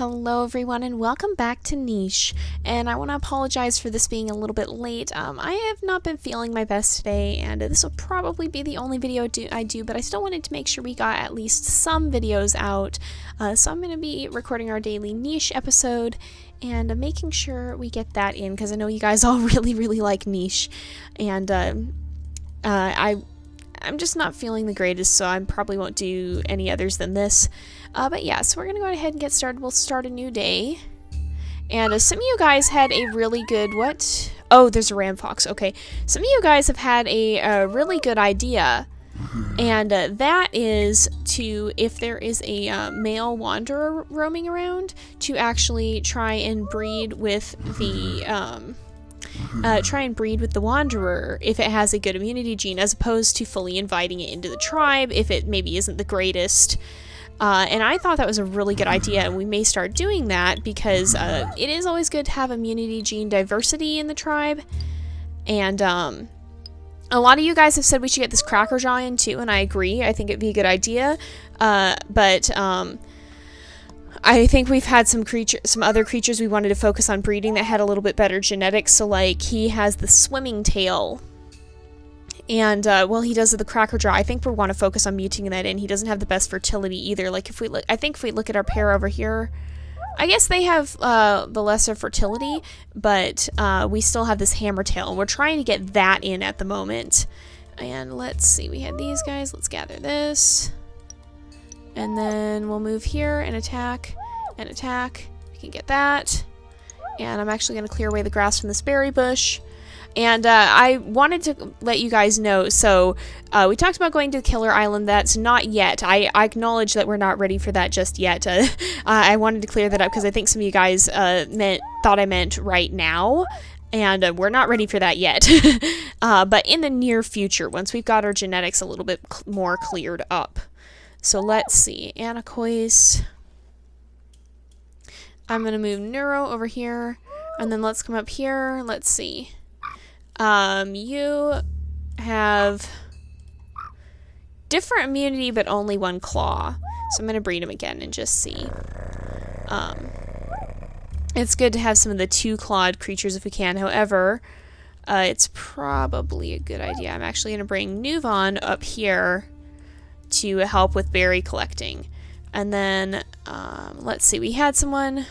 Hello everyone and welcome back to Niche, and I want to apologize for this being a little bit late. I have not been feeling my best today, and this will probably be the only video I do, but I still wanted to make sure we got at least some videos out, so I'm going to be recording our daily Niche episode and making sure we get that in, because I know you guys all really like Niche, and I'm just not feeling the greatest, so I probably won't do any others than this. But yeah, so we're going to go ahead and get started. We'll start a new day. And some of you guys had a really good... What? Oh, there's a ram fox. Okay. Some of you guys have had a really good idea. And that is to, if there is a male wanderer roaming around, to actually try and breed with the... wanderer if it has a good immunity gene, as opposed to fully inviting it into the tribe if it maybe isn't the greatest. And I thought that was a really good idea, and we may start doing that because it is always good to have immunity gene diversity in the tribe. And a lot of you guys have said we should get this cracker jaw in too, and I agree. I think it'd be a good idea. But I think we've had some other creatures we wanted to focus on breeding that had a little bit better genetics. So like he has the swimming tail, and well, he does the cracker jaw. I think we want to focus on mutating that in. He doesn't have the best fertility either. Like if we look, I think if we look at our pair over here, I guess they have the lesser fertility, but we still have this hammer tail, and we're trying to get that in at the moment. And let's see, we had these guys. Let's gather this. And then we'll move here and attack and attack. We can get that. And I'm actually going to clear away the grass from this berry bush. And I wanted to let you guys know, so we talked about going to Killer Island. That's not yet. I acknowledge that we're not ready for that just yet. I wanted to clear that up because I think some of you guys thought I meant right now. And we're not ready for that yet. But in the near future, once we've got our genetics a little bit more cleared up. So let's see, Anacois. I'm going to move Neuro over here, and then let's come up here. Let's see. You have different immunity, but only one claw. So I'm going to breed him again and just see. It's good to have some of the two-clawed creatures if we can. However, it's probably a good idea. I'm actually going to bring Nuvon up here to help with berry collecting. And then, let's see, we had someone,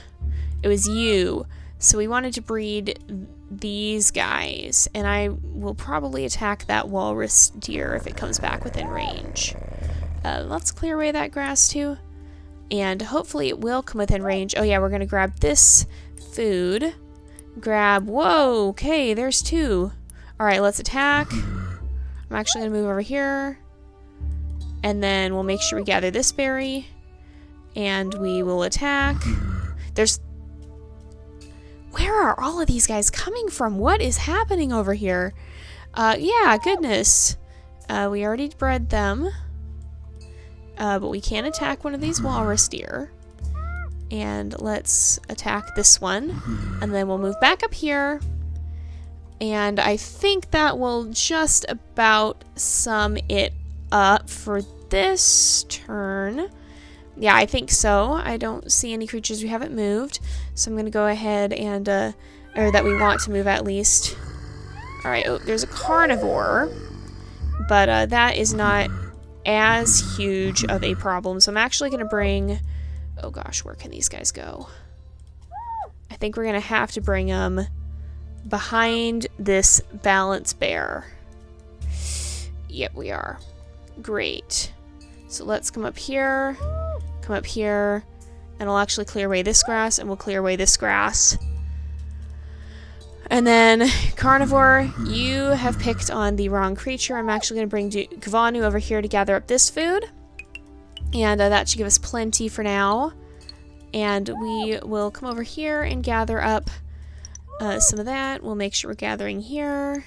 it was you, so we wanted to breed these guys, and I will probably attack that walrus deer if it comes back within range. Let's clear away that grass too, and hopefully it will come within range. Oh yeah, we're gonna grab this food, whoa, okay, there's two. Alright, let's attack. I'm actually gonna move over here. And then we'll make sure we gather this berry. And we will attack. Where are all of these guys coming from? What is happening over here? Yeah, goodness. We already bred them. But we can attack one of these walrus deer. And let's attack this one. And then we'll move back up here. And I think that will just about sum it up for this turn. Yeah, I think so. I don't see any creatures we haven't moved, so I'm gonna go ahead and or that we want to move at least. Alright, oh, there's a carnivore, but that is not as huge of a problem, so I'm actually gonna bring, oh gosh, where can these guys go? I think we're gonna have to bring them behind this balance bear. Yep, we are. Great. So let's come up here, and I'll actually clear away this grass, and we'll clear away this grass. And then, carnivore, you have picked on the wrong creature. I'm actually going to bring Kavanu over here to gather up this food. And that should give us plenty for now. And we will come over here and gather up some of that. We'll make sure we're gathering here.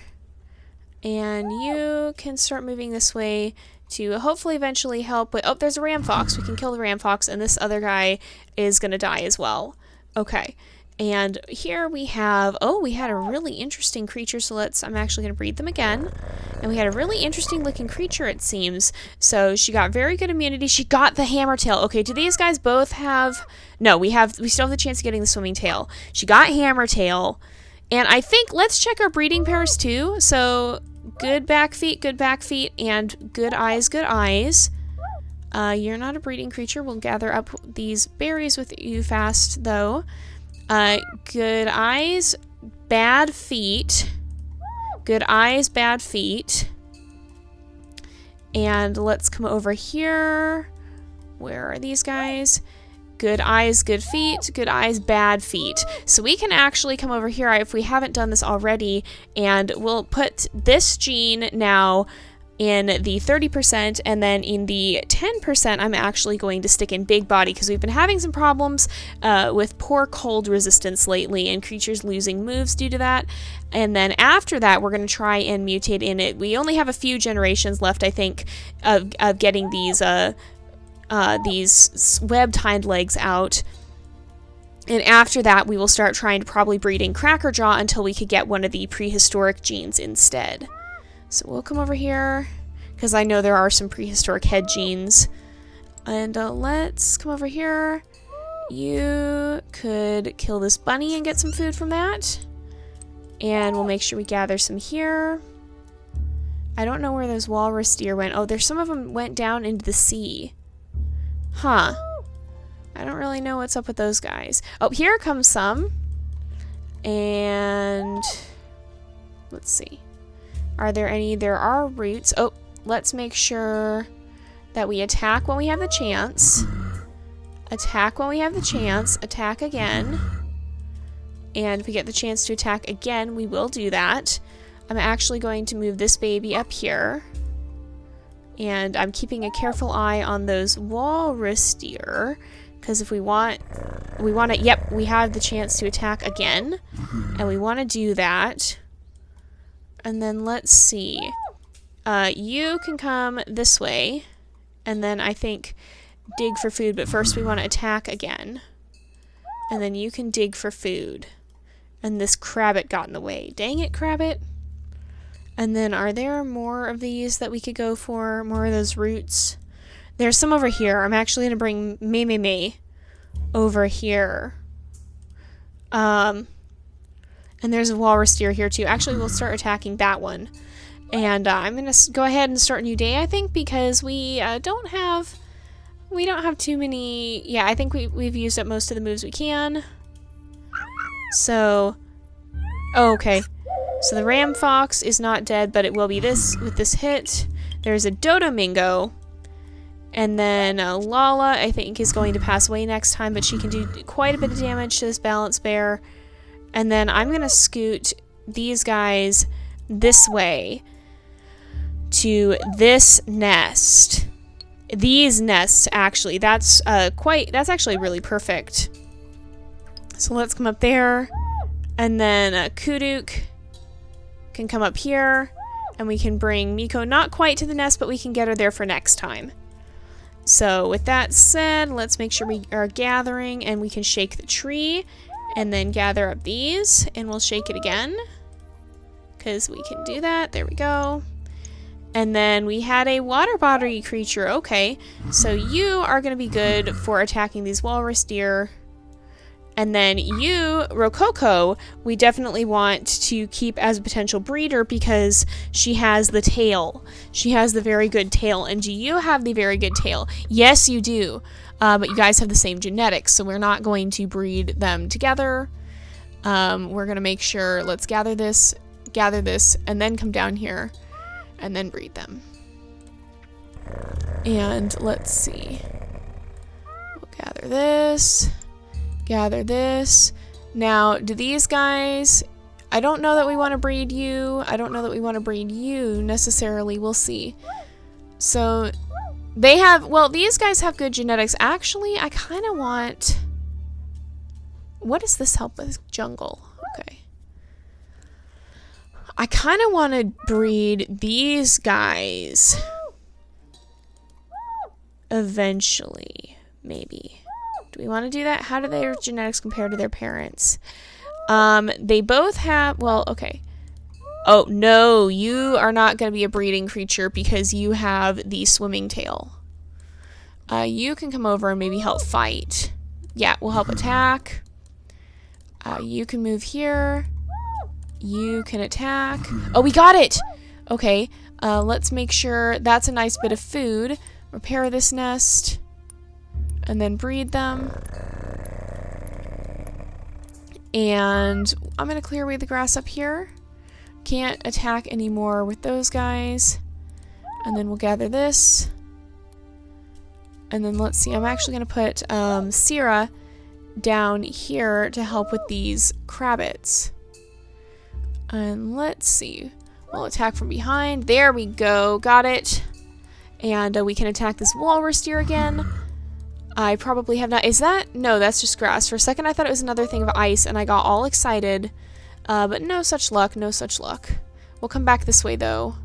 And you can start moving this way to hopefully eventually help with... Oh, there's a ram fox. We can kill the ram fox, and this other guy is going to die as well. Okay. And here we have, oh, we had a really interesting creature, so I'm actually going to breed them again. And we had a really interesting looking creature, it seems. So she got very good immunity. She got the hammer tail. Okay, do these guys both have, no, we still have the chance of getting the swimming tail. She got hammer tail. And I think, let's check our breeding pairs too. So good back feet, and good eyes, good eyes. You're not a breeding creature. We'll gather up these berries with you fast, though. Good eyes, bad feet. Good eyes, bad feet. And let's come over here. Where are these guys? Good eyes, good feet. Good eyes, bad feet. So we can actually come over here if we haven't done this already, and we'll put this gene now in the 30%, and then in the 10% I'm actually going to stick in big body, because we've been having some problems with poor cold resistance lately and creatures losing moves due to that. And then after that we're going to try and mutate in it. We only have a few generations left, I think, of getting these webbed hind legs out. And after that we will start trying to probably breed in Crackerjaw until we could get one of the prehistoric genes instead. So we'll come over here, because I know there are some prehistoric head genes. And let's come over here. You could kill this bunny and get some food from that. And we'll make sure we gather some here. I don't know where those walrus deer went. Oh, there's some of them went down into the sea. Huh. I don't really know what's up with those guys. Oh, here comes some. And let's see. Are there any? There are roots. Oh, let's make sure that we attack when we have the chance. Attack when we have the chance. Attack again. And if we get the chance to attack again, we will do that. I'm actually going to move this baby up here. And I'm keeping a careful eye on those walrus deer, because if we want to, yep, we have the chance to attack again. And we want to do that. And then let's see. You can come this way. And then I think dig for food. But first we want to attack again. And then you can dig for food. And this Crabbit got in the way. Dang it, Crabbit. And then are there more of these that we could go for? More of those roots? There's some over here. I'm actually going to bring May over here. And there's a walrus deer here too. Actually, we'll start attacking that one. And I'm going to go ahead and start a new day, I think, because we don't have too many. Yeah, I think we've used up most of the moves we can. So, oh, okay. So the ram fox is not dead, but it will be this with this hit. There's a Dodomingo. And then Lala, I think, is going to pass away next time, but she can do quite a bit of damage to this balance bear. And then I'm going to scoot these guys this way to this nest. These nests, actually, that's actually really perfect. So let's come up there. And then Kuduk can come up here. And we can bring Miko not quite to the nest, but we can get her there for next time. So with that said, let's make sure we are gathering, and we can shake the tree. And then gather up these, and we'll shake it again, because we can do that. There we go. And then we had a water body creature. Okay, so you are going to be good for attacking these walrus deer. And then you, Rococo, we definitely want to keep as a potential breeder, because she has the tail. She has the very good tail. And do you have the very good tail? Yes, you do. But you guys have the same genetics, so we're not going to breed them together. We're going to make sure, let's gather this, and then come down here, and then breed them. And let's see. We'll gather this. Now, do these guys, I don't know that we want to breed you. I don't know that we want to breed you necessarily. We'll see. So they have, well, these guys have good genetics. Actually, I kind of want, what does this help with? Jungle. Okay. I kind of want to breed these guys eventually, maybe. Do we want to do that? How do their genetics compare to their parents? They both have, well, okay. Oh, no, you are not going to be a breeding creature because you have the swimming tail. You can come over and maybe help fight. Yeah, we'll help attack. You can move here. You can attack. Oh, we got it! Okay, let's make sure that's a nice bit of food. Repair this nest. And then breed them. And I'm going to clear away the grass up here. Can't attack anymore with those guys. And then we'll gather this. And then let's see, I'm actually going to put Sierra down here to help with these crabbits. And let's see, we'll attack from behind. There we go, got it. And we can attack this walrus deer again. I probably have not, is that? No, that's just grass. For a second I thought it was another thing of ice and I got all excited. But no such luck, no such luck. We'll come back this way though.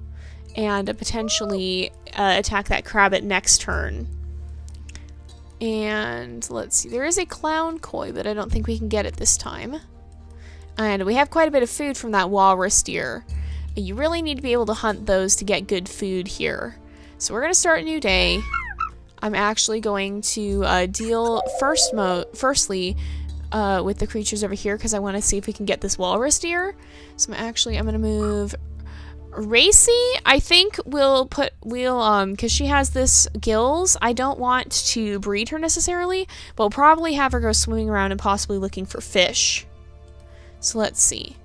And potentially attack that crabbit next turn. And let's see, there is a clown koi, but I don't think we can get it this time. And we have quite a bit of food from that walrus deer. You really need to be able to hunt those to get good food here. So we're going to start a new day. I'm actually going to deal firstly with the creatures over here because I want to see if we can get this walrus deer. So I'm going to move Racy. I think we'll because she has this gills. I don't want to breed her necessarily, but we'll probably have her go swimming around and possibly looking for fish. So let's see.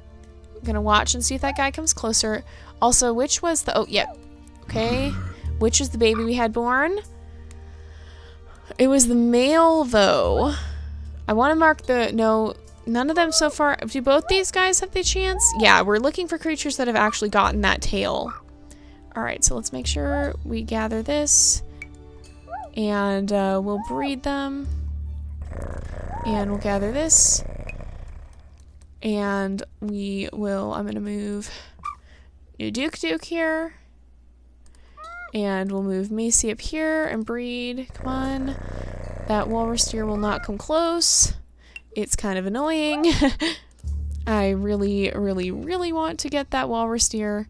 I'm gonna watch and see if that guy comes closer. Also, which was the, oh, yep. Okay. Which was the baby we had born? It was the male, though. I want to mark the, no, none of them so far. Do both these guys have the chance? Yeah, we're looking for creatures that have actually gotten that tail. Alright, so let's make sure we gather this. And we'll breed them. And we'll gather this. And we will, I'm going to move New Duke here. And we'll move Macy up here and breed. Come on. That walrus deer will not come close. It's kind of annoying. I really, really, really want to get that walrus deer.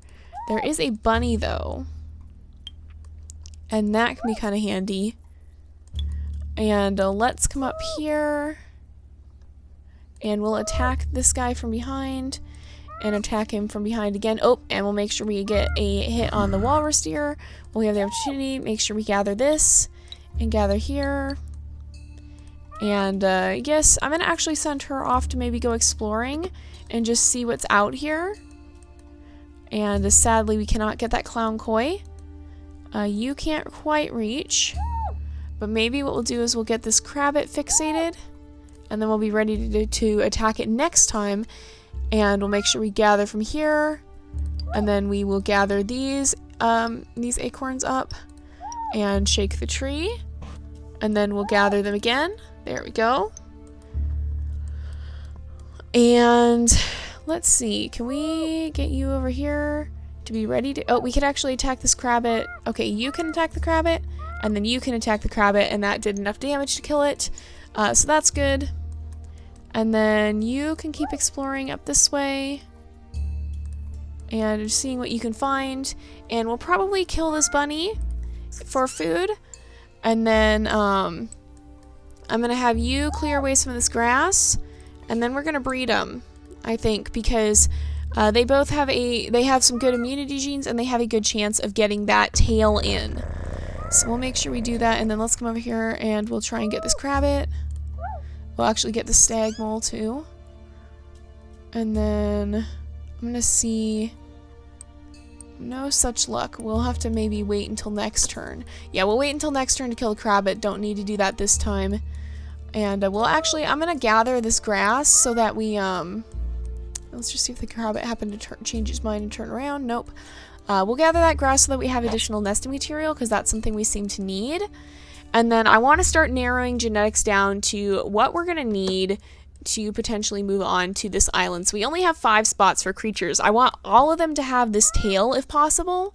There is a bunny, though. And that can be kind of handy. And let's come up here. And we'll attack this guy from behind. And attack him from behind again. Oh, and we'll make sure we get a hit on the walrus deer. We have the opportunity. Make sure we gather this. And gather here. And yes, I'm going to actually send her off to maybe go exploring. And just see what's out here. And sadly, we cannot get that clown koi. You can't quite reach. But maybe what we'll do is we'll get this crabbit fixated. And then we'll be ready to attack it next time. And we'll make sure we gather from here. And then we will gather these acorns up. And shake the tree. And then we'll gather them again. There we go. And let's see. Can we get you over here to be ready to... Oh, we could actually attack this crabbit. Okay, you can attack the crabbit. And then you can attack the crabbit. And that did enough damage to kill it. So that's good. And then you can keep exploring up this way. And seeing what you can find. And we'll probably kill this bunny for food. And then I'm going to have you clear away some of this grass. And then we're going to breed them, I think, because they both have some good immunity genes and they have a good chance of getting that tail in. So we'll make sure we do that. And then let's come over here and we'll try and get this crabbit. We'll actually get the stag mole too. And then I'm going to see... No such luck. We'll have to maybe wait until next turn. Yeah, we'll wait until next turn to kill the crabbit. Don't need to do that this time. And we'll actually... I'm going to gather this grass so that we... Let's just see if the crabbit happened to change his mind and turn around. Nope. We'll gather that grass so that we have additional nesting material because that's something we seem to need. And then I want to start narrowing genetics down to what we're going to need to potentially move on to this island. So we only have 5 spots for creatures. I want all of them to have this tail if possible.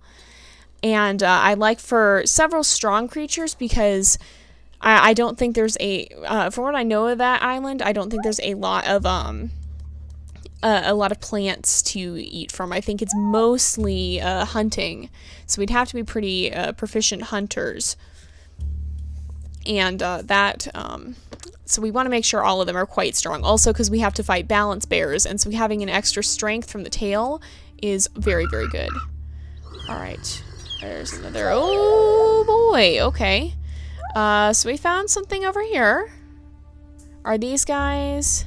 And I'd like for several strong creatures because I don't think there's from what I know of that island, I don't think there's a lot of plants to eat from. I think it's mostly hunting, so we'd have to be pretty proficient hunters, and so we want to make sure all of them are quite strong. Also, because we have to fight balance bears, and so having an extra strength from the tail is very, very good. All right, there's another. Oh boy. Okay. So we found something over here. Are these guys?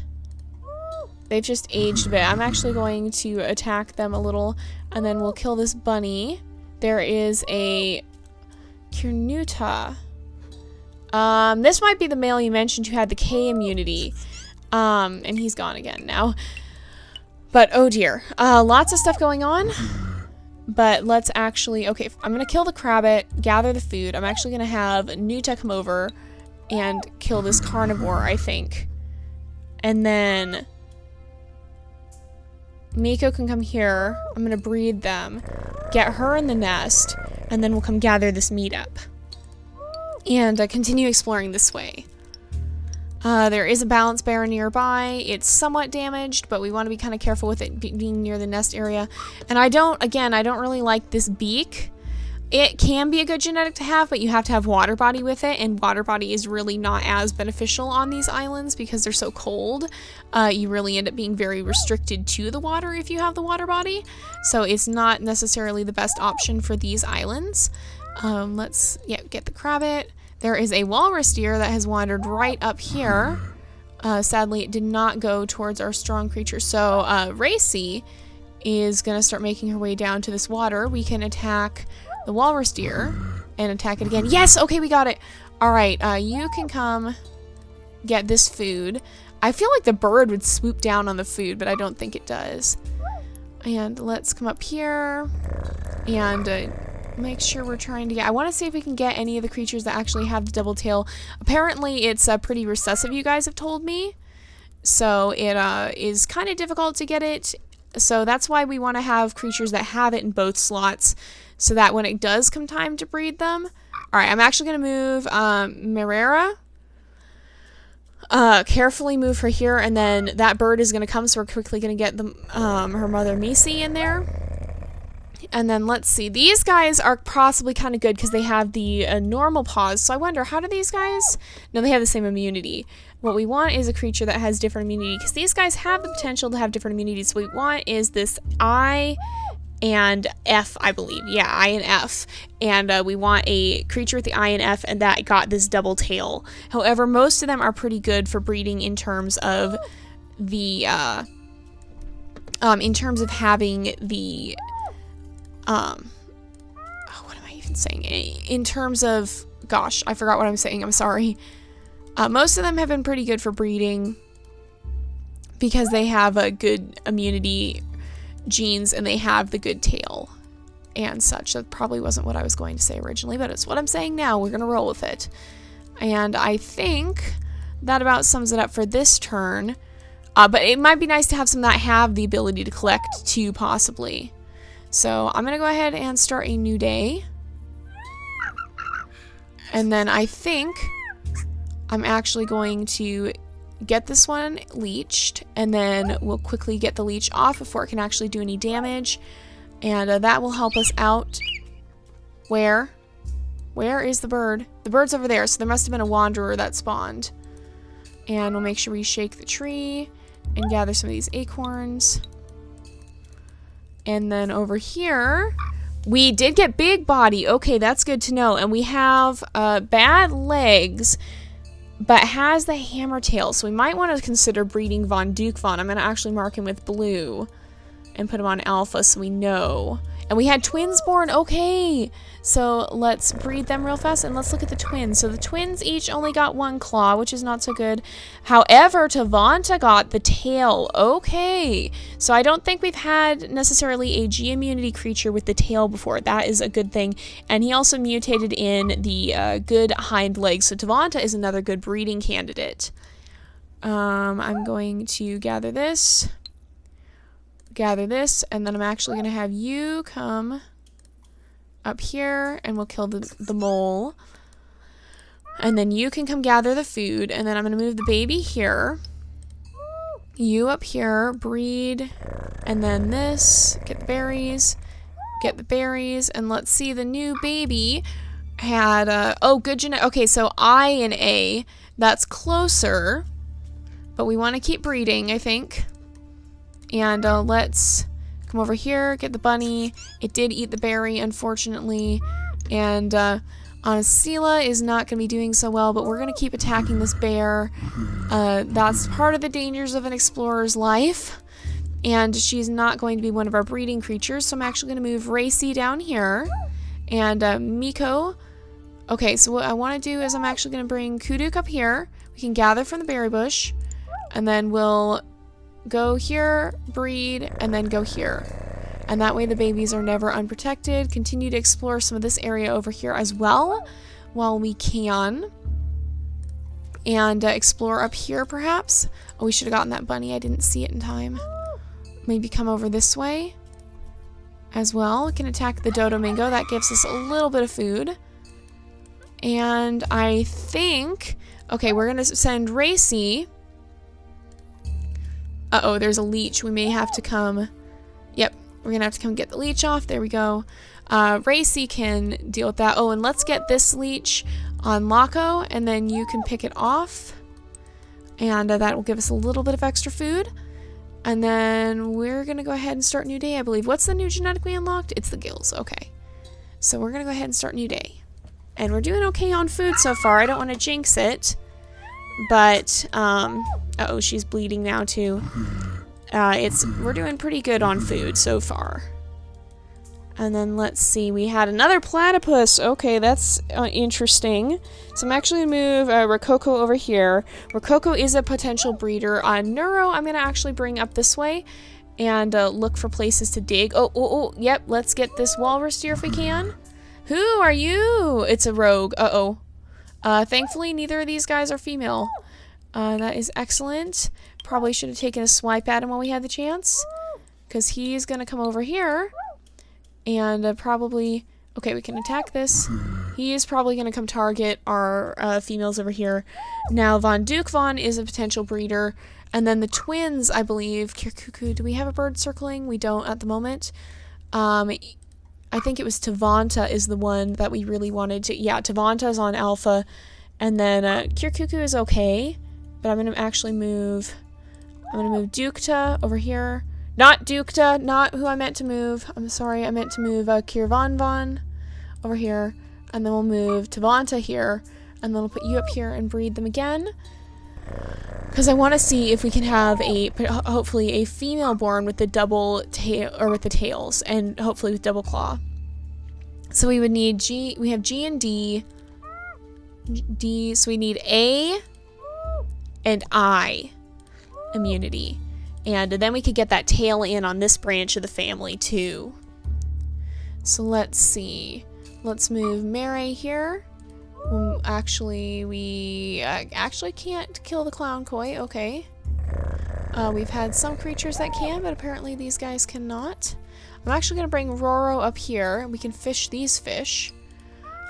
They've just aged a bit. I'm actually going to attack them a little, and then we'll kill this bunny. There is a Cornuta. This might be the male you mentioned who had the K immunity. And he's gone again now. But, oh dear. Lots of stuff going on. But let's actually... Okay, I'm going to kill the crabbit, gather the food. I'm actually going to have Nuta come over and kill this carnivore, I think. And then... Miko can come here. I'm going to breed them. Get her in the nest. And then we'll come gather this meat up. And continue exploring this way. There is a balance bear nearby. It's somewhat damaged, but we want to be kind of careful with it being near the nest area. And I don't really like this beak. It can be a good genetic to have, but you have to have water body with it, and water body is really not as beneficial on these islands because they're so cold. You really end up being very restricted to the water if you have the water body. So it's not necessarily the best option for these islands. Let's get the crabbit. There is a walrus deer that has wandered right up here. Sadly, it did not go towards our strong creature. So Racy is going to start making her way down to this water. We can attack the walrus deer and attack it again. Yes! Okay, we got it. All right, you can come get this food. I feel like the bird would swoop down on the food, but I don't think it does. And let's come up here and make sure we're trying to get... I want to see if we can get any of the creatures that actually have the double tail. Apparently, it's pretty recessive, you guys have told me. So it is kind of difficult to get it. So that's why we want to have creatures that have it in both slots, so that when it does come time to breed them... Alright, I'm actually going to move Mirera. Carefully move her here, and then that bird is going to come, so we're quickly going to get the, her mother Misi in there. And then let's see. These guys are possibly kind of good because they have the normal paws. So I wonder, how do these guys... No, they have the same immunity. What we want is a creature that has different immunity, because these guys have the potential to have different immunities. What we want is this I and F, I believe. Yeah, I and F. And we want a creature with the I and F, and that got this double tail. However, most of them are pretty good for breeding in terms of the... in terms of having the... what am I even saying? In terms of... Gosh, I forgot what I'm saying. I'm sorry. Most of them have been pretty good for breeding because they have a good immunity genes and they have the good tail and such. That probably wasn't what I was going to say originally, but it's what I'm saying now. We're going to roll with it. And I think that about sums it up for this turn. But it might be nice to have some that have the ability to collect too, possibly. So I'm going to go ahead and start a new day. And then I think I'm actually going to get this one leeched, and then we'll quickly get the leech off before it can actually do any damage. And that will help us out. Where? Where is the bird? The bird's over there, so there must have been a wanderer that spawned. And we'll make sure we shake the tree and gather some of these acorns. And then over here, we did get big body. Okay, that's good to know. And we have bad legs, but has the hammer tail. So we might want to consider breeding Von Duke Von. I'm going to actually mark him with blue and put him on alpha so we know. And we had twins born. Okay, so let's breed them real fast, and let's look at the twins. So the twins each only got one claw, which is not so good. However, Tavanta got the tail. Okay, so I don't think we've had necessarily a G immunity creature with the tail before. That is a good thing. And he also mutated in the good hind legs. So Tavanta is another good breeding candidate. I'm going to gather this, and then I'm actually going to have you come up here, and we'll kill the mole. And then you can come gather the food. And then I'm going to move the baby here. You up here, breed. And then this, get the berries. Get the berries. And let's see, the new baby had, oh, good genetic. Okay, so I and A, that's closer. But we want to keep breeding, I think. And let's come over here, get the bunny. It did eat the berry, unfortunately. And Anasila is not going to be doing so well, but we're going to keep attacking this bear. That's part of the dangers of an explorer's life. And she's not going to be one of our breeding creatures, so I'm actually going to move Racy down here. And Miko. Okay, so what I want to do is I'm actually going to bring Kuduk up here. We can gather from the berry bush. And then we'll go here, breed, and then go here. And that way the babies are never unprotected. Continue to explore some of this area over here as well while we can. And explore up here perhaps. Oh, we should have gotten that bunny. I didn't see it in time. Maybe come over this way as well. We can attack the Dodo Mingo. That gives us a little bit of food. And I think... Okay, we're going to send Racy... Uh-oh, there's a leech. We may have to come... Yep, we're going to have to come get the leech off. There we go. Racy can deal with that. Oh, and let's get this leech on Loco, and then you can pick it off. And that will give us a little bit of extra food. And then we're going to go ahead and start New Day, I believe. What's the new genetic we unlocked? It's the gills. Okay. So we're going to go ahead and start New Day. And we're doing okay on food so far. I don't want to jinx it. But, uh-oh, she's bleeding now too. We're doing pretty good on food so far. And then let's see, we had another platypus. Okay, that's interesting. So I'm actually going to move Rococo over here. Rococo is a potential breeder. Neuro, I'm going to actually bring up this way and look for places to dig. Oh, yep, let's get this walrus deer if we can. Who are you? It's a rogue. Uh-oh. Thankfully, neither of these guys are female. That is excellent. Probably should have taken a swipe at him while we had the chance. Because he's going to come over here. And probably... Okay, we can attack this. He is probably going to come target our females over here. Now, Von Duke Von is a potential breeder. And then the twins, I believe... Kirkuku, do we have a bird circling? We don't at the moment. I think it was Tavanta is the one that we really wanted to... Yeah, Tavanta's on Alpha. And then Kirkuku is okay. But I'm going to actually move... I'm going to move Dukta over here. Not Dukta, not who I meant to move. I'm sorry, I meant to move Kirvanvan over here. And then we'll move Tavanta here. And then we'll put you up here and breed them again. Because I want to see if we can have hopefully a female born with the double tail, or with the tails, and hopefully with double claw. So we would need we have G and D, so we need A and I immunity. And then we could get that tail in on this branch of the family too. So let's see. Let's move Mary here. Actually, we actually can't kill the clown koi. Okay. We've had some creatures that can, but apparently these guys cannot. I'm actually going to bring Roro up here, and we can fish these fish.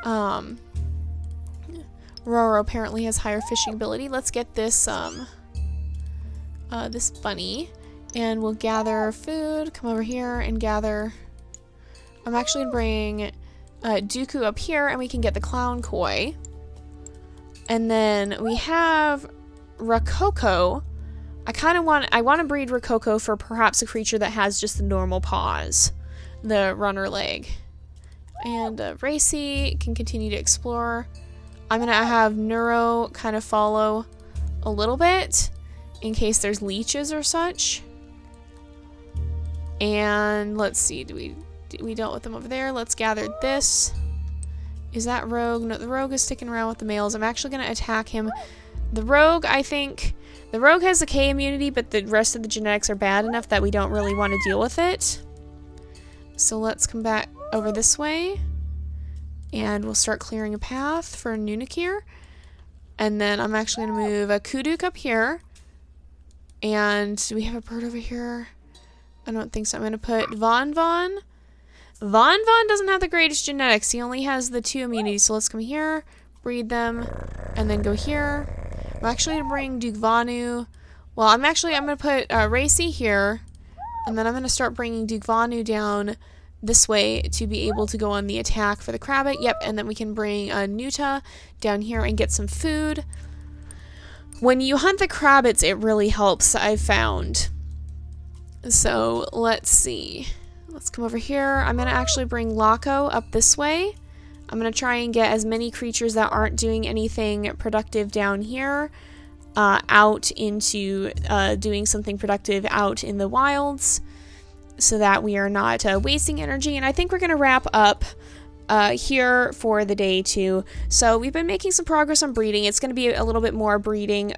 Roro apparently has higher fishing ability. Let's get this, this bunny, and we'll gather food. Come over here and gather. I'm actually going to bring Dooku up here, and we can get the clown koi. And then we have Rococo. I want to breed Rococo for perhaps a creature that has just the normal paws, the runner leg. And Racy can continue to explore. I'm gonna have Neuro kind of follow a little bit in case there's leeches or such. And let's see, we dealt with them over there. Let's gather this. Is that Rogue? No, the Rogue is sticking around with the males. I'm actually gonna attack him. The Rogue, I think... The Rogue has the K immunity, but the rest of the genetics are bad enough that we don't really want to deal with it. So let's come back over this way. And we'll start clearing a path for Nunakir. And then I'm actually going to move a Kuduk up here. And do we have a bird over here? I don't think so. I'm going to put Von Von. Von Von doesn't have the greatest genetics. He only has the 2 immunities. So let's come here. breed them, and then go here. I'm actually going to bring Dugvanu. Well, I'm going to put Racy here, and then I'm going to start bringing Dugvanu down this way to be able to go on the attack for the Krabbit. Yep, and then we can bring Nuta down here and get some food. When you hunt the Krabbits, it really helps, I've found. So, let's see. Let's come over here. I'm going to actually bring Laco up this way. I'm going to try and get as many creatures that aren't doing anything productive down here out into doing something productive out in the wilds so that we are not wasting energy. And I think we're going to wrap up here for the day too. So we've been making some progress on breeding. It's going to be a little bit more breeding.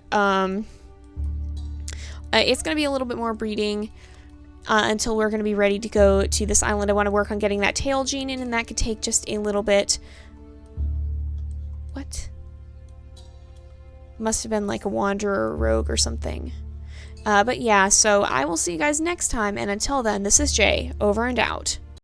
Until we're going to be ready to go to this island. I want to work on getting that tail gene in, and that could take just a little bit. What? Must have been like a wanderer rogue or something. But yeah, so I will see you guys next time, and until then, this is Jay, over and out.